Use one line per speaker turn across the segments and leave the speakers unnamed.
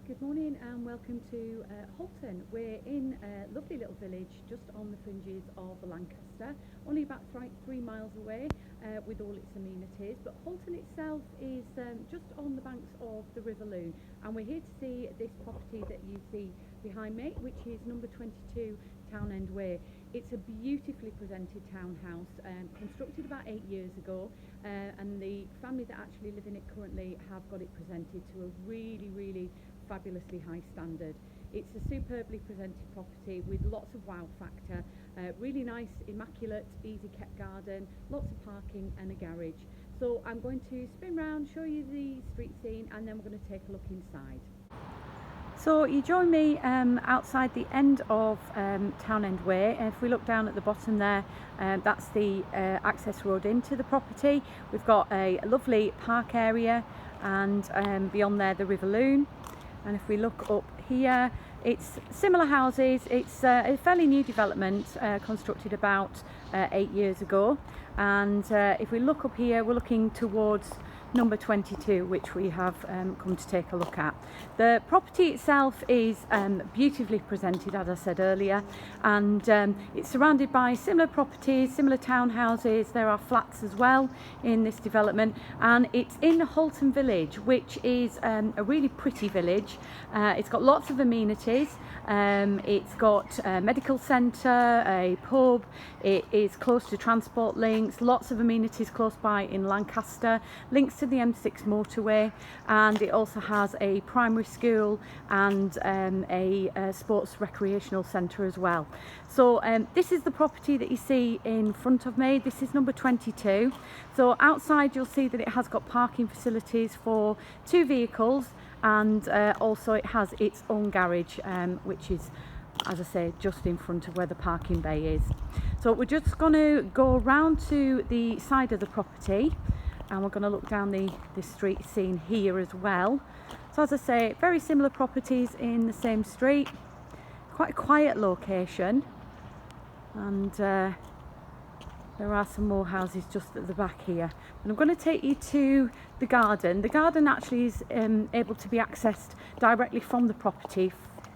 Good morning and welcome to Halton. We're in a lovely little village just on the fringes of Lancaster, only about 3 miles away with all its amenities. But Halton itself is just on the banks of the River Lune, and we're here to see this property that you see behind me, which is number 22 Townend Way. It's a beautifully presented townhouse, constructed about 8 years ago, and the family that actually live in it currently have got it presented to a really fabulously high standard. It's a superbly presented property with lots of wow factor, really nice, immaculate, easy kept garden, lots of parking and a garage. So I'm going to spin round, show you the street scene, and then we're going to take a look inside. So you join me outside the end of Townend Way. If we look down at the bottom there, that's the access road into the property. We've got a lovely park area, and beyond there the River Lune. And if we look up here, it's similar houses. It's a fairly new development, constructed about 8 years ago. And if we look up here, we're looking towards number 22, which we have come to take a look at. The property itself is beautifully presented, as I said earlier, and it's surrounded by similar properties, similar townhouses. There are flats as well in this development, and it's in Halton Village, which is a really pretty village. It's got lots of amenities. It's got a medical centre, a pub. It is close to transport links, lots of amenities close by in Lancaster, links to the M6 motorway, and it also has a primary school and a sports recreational centre as well. So this is the property that you see in front of me. This is number 22. So outside you'll see that it has got parking facilities for 2 vehicles, and also it has its own garage, which is, as I say, just in front of where the parking bay is. So we're just going to go around to the side of the property, and we're going to look down the street scene here as well. So as I say, very similar properties in the same street, quite a quiet location, and there are some more houses just at the back here. And I'm going to take you to the garden. The garden actually is able to be accessed directly from the property,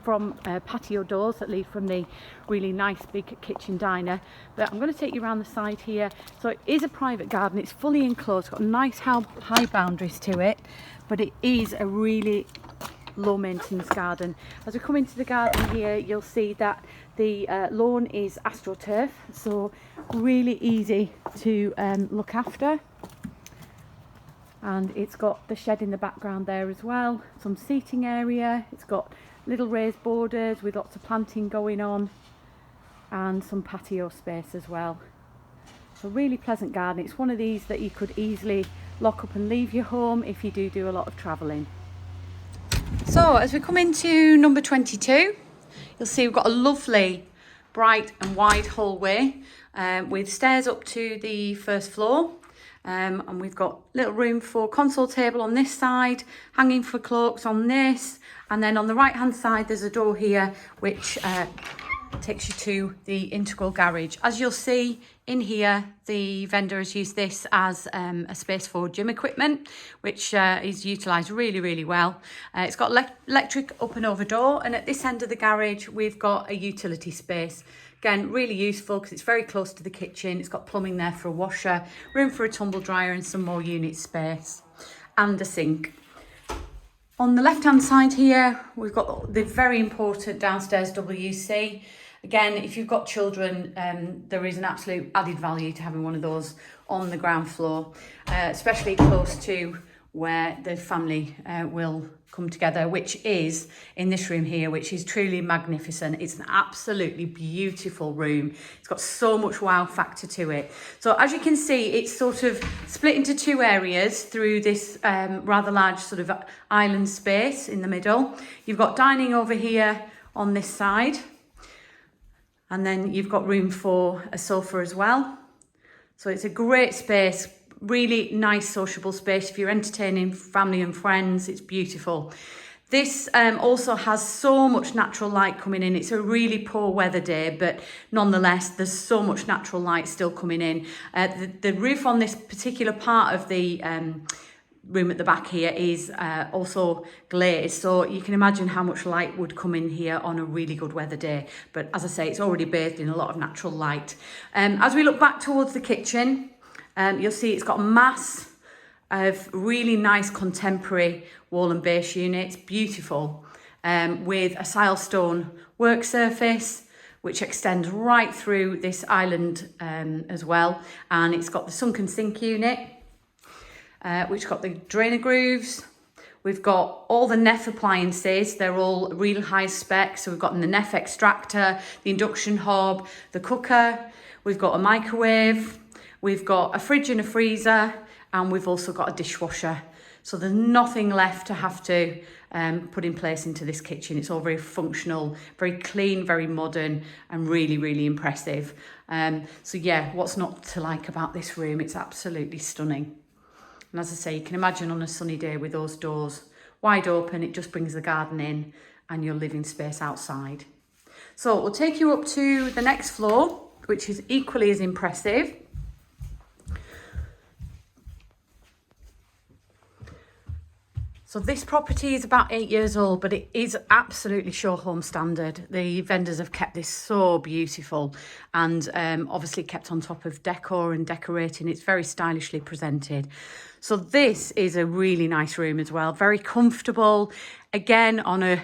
from patio doors that lead from the really nice big kitchen diner. But I'm going to take you around the side here. So it is a private garden. It's fully enclosed, got nice high boundaries to it, but it is a really low maintenance garden. As we come into the garden here, you'll see that the lawn is astroturf, so really easy to look after. And it's got the shed in the background there as well, some seating area. It's got little raised borders with lots of planting going on, and some patio space as well. So really pleasant garden. It's one of these that you could easily lock up and leave your home if you do a lot of travelling. So as we come into number 22, you'll see we've got a lovely bright and wide hallway with stairs up to the first floor. And we've got little room for console table on this side, hanging for cloaks on this, and then on the right hand side there's a door here which takes you to the integral garage. As you'll see in here, the vendor has used this as a space for gym equipment, which is utilised really well. It's got electric up and over door, and at this end of the garage we've got a utility space. Again, really useful because it's very close to the kitchen. It's got plumbing there for a washer, room for a tumble dryer and some more unit space, and a sink. On the left hand side here, we've got the very important downstairs WC. Again, if you've got children, there is an absolute added value to having one of those on the ground floor, especially close to where the family will come together, which is in this room here, which is truly magnificent. It's an absolutely beautiful room. It's got so much wow factor to it. So as you can see, it's sort of split into 2 areas through this rather large sort of island space in the middle. You've got dining over here on this side, and then you've got room for a sofa as well. So it's a great space, really nice sociable space. If you're entertaining family and friends, it's beautiful. This also has so much natural light coming in. It's a really poor weather day, but nonetheless, there's so much natural light still coming in. The roof on this particular part of the
room at the back here is also glazed, so you can imagine how much light would come in here on a really good weather day. But as I say, it's already bathed in a lot of natural light. As we look back towards the kitchen, you'll see it's got a mass of really nice contemporary wall and base units, beautiful, with a silestone work surface which extends right through this island as well. And it's got the sunken sink unit, which got the drainer grooves. We've got all the Neff appliances. They're all real high spec. So we've got the Neff extractor, the induction hob, the cooker. We've got a microwave. We've got a fridge and a freezer. And we've also got a dishwasher. So there's nothing left to have to put in place into this kitchen. It's all very functional, very clean, very modern, and really, really impressive. So yeah, what's not to like about this room? It's absolutely stunning. And as I say, you can imagine on a sunny day with those doors wide open, it just brings the garden in and your living space outside. So we'll take you up to the next floor, which is equally as impressive. So this property is about 8 years old, but it is absolutely show home standard. The vendors have kept this so beautiful and obviously kept on top of decor and decorating. It's very stylishly presented. So this is a really nice room as well, very comfortable. Again, on a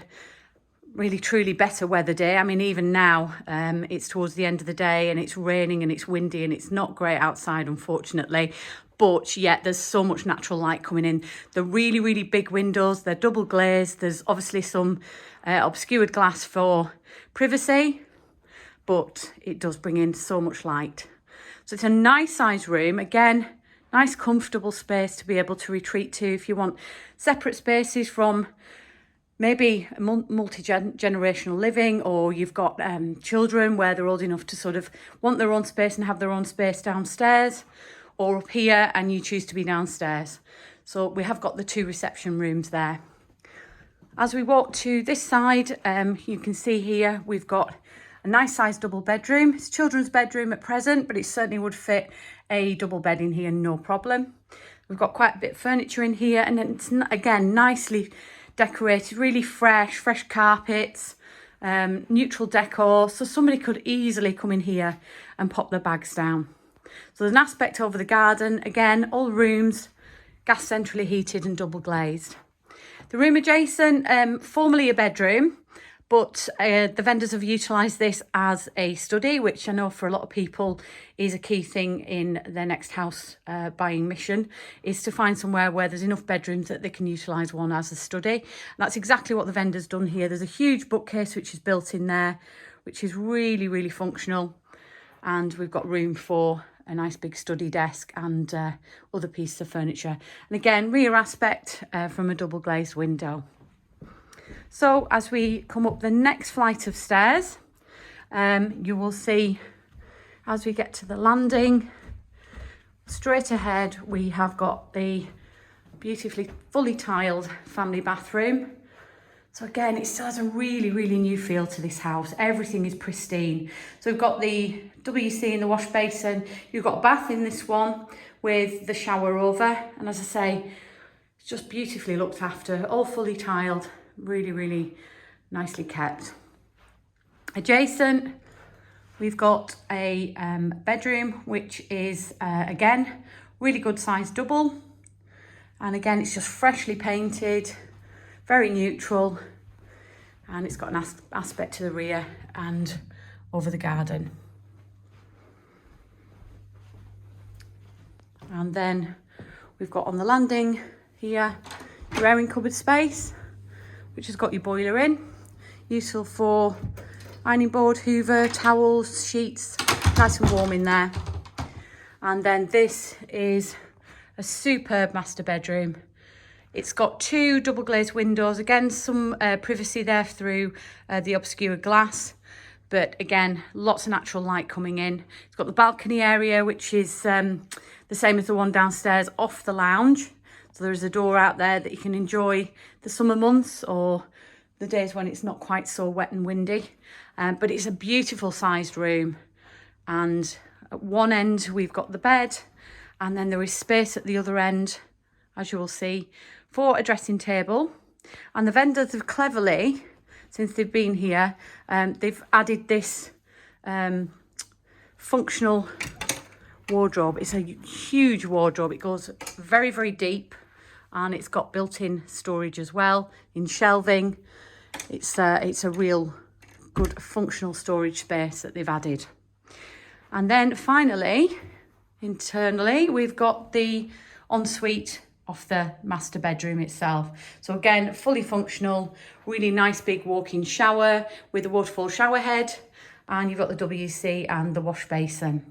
really truly better weather day. I mean, even now it's towards the end of the day and it's raining and it's windy and it's not great outside, unfortunately. But yet there's so much natural light coming in. The really, really big windows, they're double glazed. There's obviously some obscured glass for privacy, but it does bring in so much light. So it's a nice size room. Again, nice comfortable space to be able to retreat to if you want separate spaces from maybe multi-generational living, or you've got children where they're old enough to sort of want their own space and have their own space downstairs, or up here and you choose to be downstairs. So we have got the 2 reception rooms there. As we walk to this side, you can see here we've got a nice sized double bedroom. It's a children's bedroom at present, but it certainly would fit a double bed in here, no problem. We've got quite a bit of furniture in here, and it's again nicely decorated, really fresh carpets, neutral decor, so somebody could easily come in here and pop their bags down. So there's an aspect over the garden. Again, all rooms gas centrally heated and double glazed. The room adjacent, formerly a bedroom, but the vendors have utilised this as a study, which I know for a lot of people is a key thing in their next house buying mission, is to find somewhere where there's enough bedrooms that they can utilise one as a study. And that's exactly what the vendor's done here. There's a huge bookcase which is built in there, which is really, really functional. And we've got room for a nice big study desk and other pieces of furniture. And again, rear aspect from a double glazed window. So as we come up the next flight of stairs, you will see as we get to the landing, straight ahead, we have got the beautifully fully tiled family bathroom. So again, it still has a really, really new feel to this house. Everything is pristine. So we've got the WC in the wash basin. You've got a bath in this one with the shower over. And as I say, it's just beautifully looked after, all fully tiled, really, really nicely kept. Adjacent, we've got a bedroom, which is, again, really good size double. And again, it's just freshly painted, very neutral, and it's got an aspect to the rear and over the garden. And then we've got on the landing here your airing cupboard space, which has got your boiler in, useful for ironing board, hoover, towels, sheets, nice and warm in there. And then this is a superb master bedroom. It's got 2 double glazed windows, again some privacy there through the obscured glass, but again lots of natural light coming in. It's got the balcony area, which is the same as the one downstairs off the lounge, so there's a door out there that you can enjoy the summer months or the days when it's not quite so wet and windy. But it's a beautiful sized room, and at one end we've got the bed, and then there is space at the other end as you will see, for a dressing table. And the vendors have cleverly, since they've been here, they've added this functional wardrobe. It's a huge wardrobe. It goes very, very deep, and it's got built-in storage as well in shelving. It's a real good functional storage space that they've added. And then finally, internally, we've got the ensuite of the master bedroom itself. So again, fully functional, really nice big walk-in shower with a waterfall shower head, and you've got the WC and the wash basin.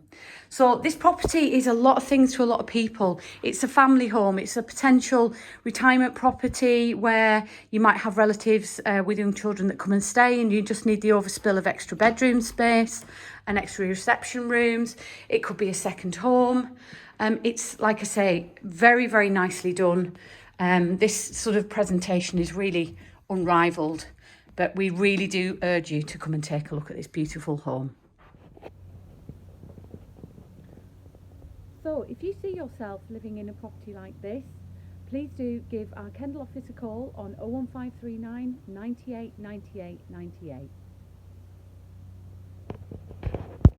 So this property is a lot of things to a lot of people. It's a family home. It's a potential retirement property where you might have relatives with young children that come and stay, and you just need the overspill of extra bedroom space and extra reception rooms. It could be a second home. It's, like I say, very, very nicely done. This sort of presentation is really unrivaled, but we really do urge you to come and take a look at this beautiful home.
So if you see yourself living in a property like this, please do give our Kendal office a call on 01539 98 98 98.